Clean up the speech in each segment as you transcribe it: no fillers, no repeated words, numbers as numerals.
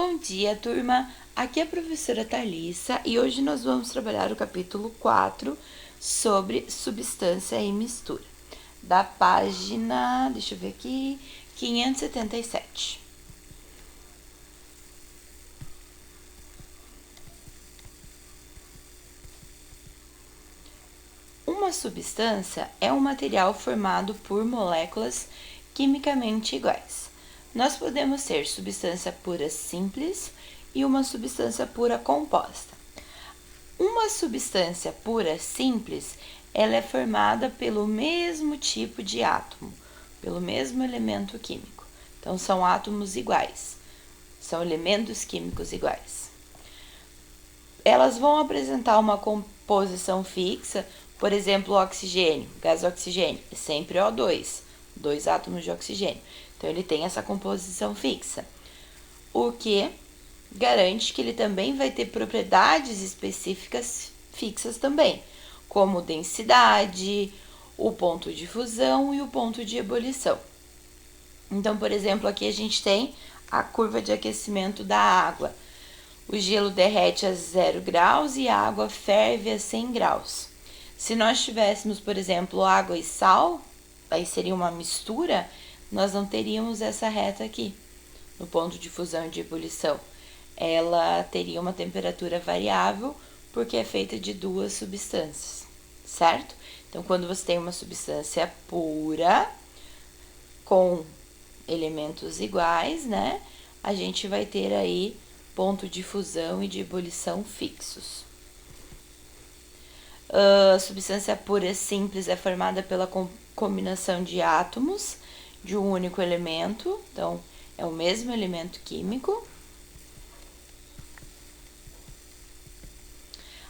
Bom dia, turma! Aqui é a professora Thalissa e hoje nós vamos trabalhar o capítulo 4 sobre substância e mistura, da página, deixa eu ver aqui, 577. Uma substância é um material formado por moléculas quimicamente iguais. Nós podemos ter substância pura simples e uma substância pura composta. Uma substância pura simples, ela é formada pelo mesmo tipo de átomo, pelo mesmo elemento químico. Então, são átomos iguais, são elementos químicos iguais. Elas vão apresentar uma composição fixa, por exemplo, o oxigênio, gás oxigênio, é sempre O2, dois átomos de oxigênio. Então, ele tem essa composição fixa, o que garante que ele também vai ter propriedades específicas fixas também, como densidade, o ponto de fusão e o ponto de ebulição. Então, por exemplo, aqui a gente tem a curva de aquecimento da água. O gelo derrete a 0 graus e a água ferve a 100 graus. Se nós tivéssemos, por exemplo, água e sal, aí seria uma mistura, nós não teríamos essa reta aqui, no ponto de fusão e de ebulição. Ela teria uma temperatura variável, porque é feita de duas substâncias, certo? Então, quando você tem uma substância pura, com elementos iguais, né? A gente vai ter aí ponto de fusão e de ebulição fixos. A substância pura simples é formada pela combinação de átomos de um único elemento, então é o mesmo elemento químico.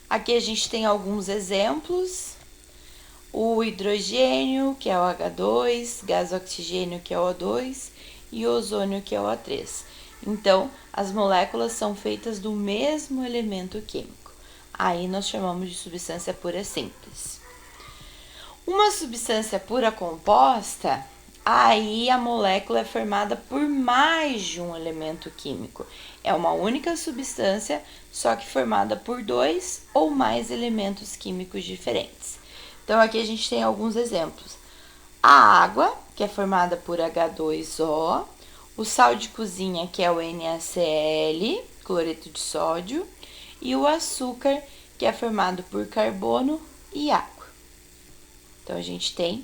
Aqui a gente tem alguns exemplos: o hidrogênio, que é o H2, gás oxigênio, que é o O2, e o ozônio, que é o O3. Então, as moléculas são feitas do mesmo elemento químico. Aí nós chamamos de substância pura simples. Uma substância pura composta, aí a molécula é formada por mais de um elemento químico. É uma única substância, só que formada por dois ou mais elementos químicos diferentes. Então, aqui a gente tem alguns exemplos. A água, que é formada por H2O, o sal de cozinha, que é o NaCl, cloreto de sódio, e o açúcar, que é formado por carbono e água. Então, a gente tem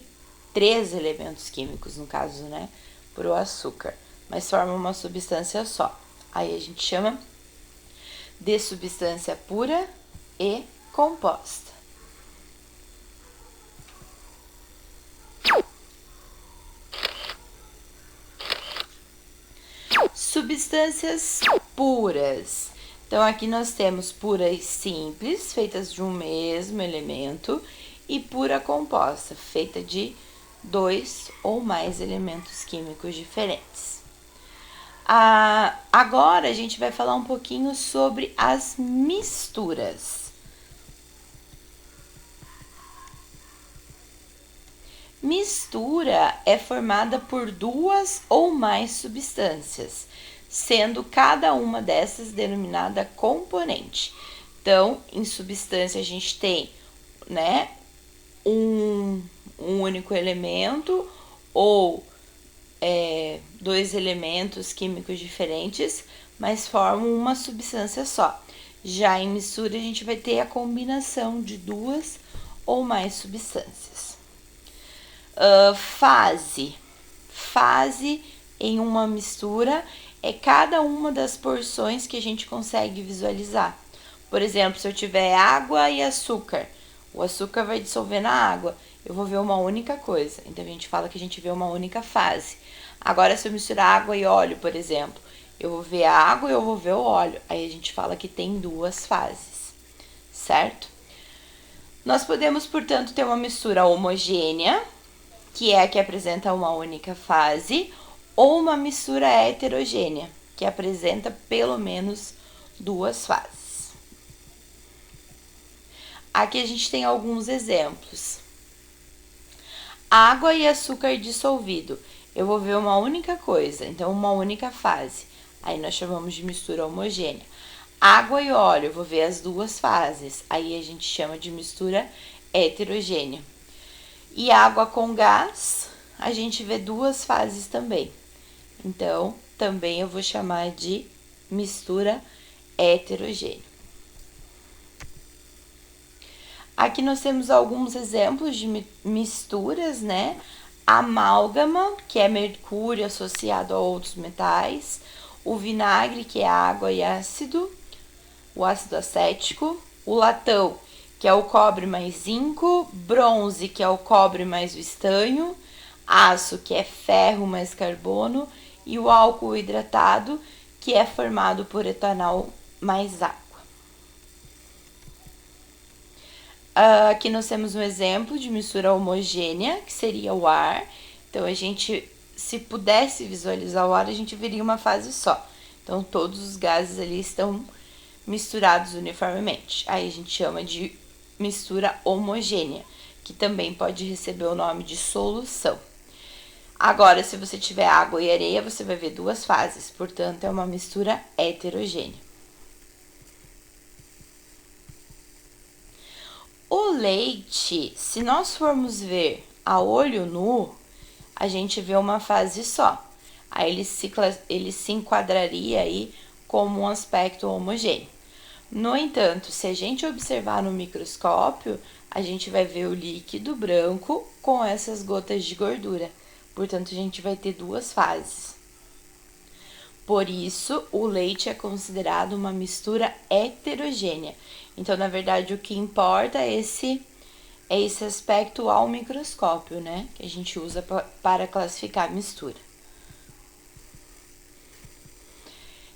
3 elementos químicos, no caso, né, por o açúcar, mas forma uma substância só. Aí a gente chama de substância pura e composta. Substâncias puras. Então, aqui nós temos pura e simples, feitas de um mesmo elemento, e pura composta, feita de 2 ou mais elementos químicos diferentes. Agora, a gente vai falar um pouquinho sobre as misturas. Mistura é formada por 2 ou mais substâncias, sendo cada uma dessas denominada componente. Então, em substância a gente tem, né, um único elemento ou 2 elementos químicos diferentes, mas formam uma substância só. Já em mistura a gente vai ter a combinação de 2 ou mais substâncias. Fase em uma mistura é cada uma das porções que a gente consegue visualizar. Por exemplo, se eu tiver água e açúcar, o açúcar vai dissolver na água, eu vou ver uma única coisa. Então, a gente fala que a gente vê uma única fase. Agora, se eu misturar água e óleo, por exemplo, eu vou ver a água e eu vou ver o óleo. Aí, a gente fala que tem 2 fases, certo? Nós podemos, portanto, ter uma mistura homogênea, que é a que apresenta uma única fase, ou uma mistura heterogênea, que apresenta pelo menos 2 fases. Aqui a gente tem alguns exemplos. Água e açúcar dissolvido. Eu vou ver uma única coisa, então uma única fase. aí nós chamamos de mistura homogênea. Água e óleo, vou ver as duas fases, aí a gente chama de mistura heterogênea. E água com gás, a gente vê duas fases também. Então, também eu vou chamar de mistura heterogênea. Aqui nós temos alguns exemplos de misturas, né? Amálgama, que é mercúrio associado a outros metais. O vinagre, que é água e ácido. O ácido acético. O latão, que é o cobre mais zinco. Bronze, que é o cobre mais o estanho. Aço, que é ferro mais carbono. E o álcool hidratado, que é formado por etanol mais água. Aqui nós temos um exemplo de mistura homogênea, que seria o ar. Então, a gente, se pudesse visualizar o ar, a gente veria uma fase só. Então, todos os gases ali estão misturados uniformemente. Aí a gente chama de mistura homogênea, que também pode receber o nome de solução. Agora, se você tiver água e areia, você vai ver duas fases, portanto, é uma mistura heterogênea. O leite, se nós formos ver a olho nu, a gente vê uma fase só. Aí ele se enquadraria aí como um aspecto homogêneo. No entanto, se a gente observar no microscópio, a gente vai ver o líquido branco com essas gotas de gordura. Portanto, a gente vai ter duas fases. Por isso, o leite é considerado uma mistura heterogênea. Então, na verdade, o que importa é esse aspecto ao microscópio, né? Que a gente usa para classificar a mistura.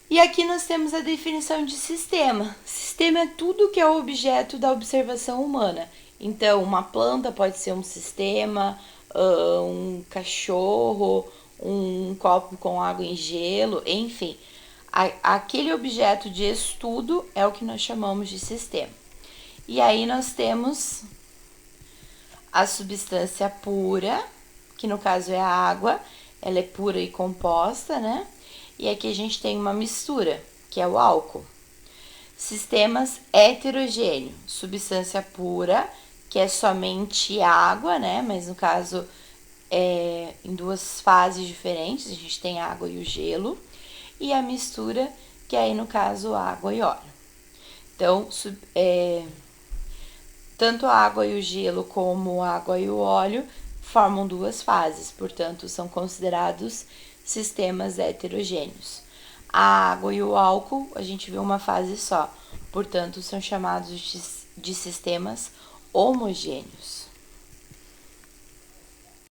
E aqui nós temos a definição de sistema. Sistema é tudo que é objeto da observação humana. Então, uma planta pode ser um sistema, um cachorro, um copo com água em gelo, enfim. Aquele objeto de estudo é o que nós chamamos de sistema. E aí nós temos a substância pura, que no caso é a água, ela é pura e composta, né? E aqui a gente tem uma mistura, que é o álcool. Sistemas heterogêneos, substância pura, que é somente água, né? Mas no caso em duas fases diferentes, a gente tem a água e o gelo. E a mistura, que aí no caso água e óleo. Então, tanto a água e o gelo como a água e o óleo formam duas fases, portanto, são considerados sistemas heterogêneos. A água e o álcool, a gente vê uma fase só, portanto, são chamados de sistemas homogêneos.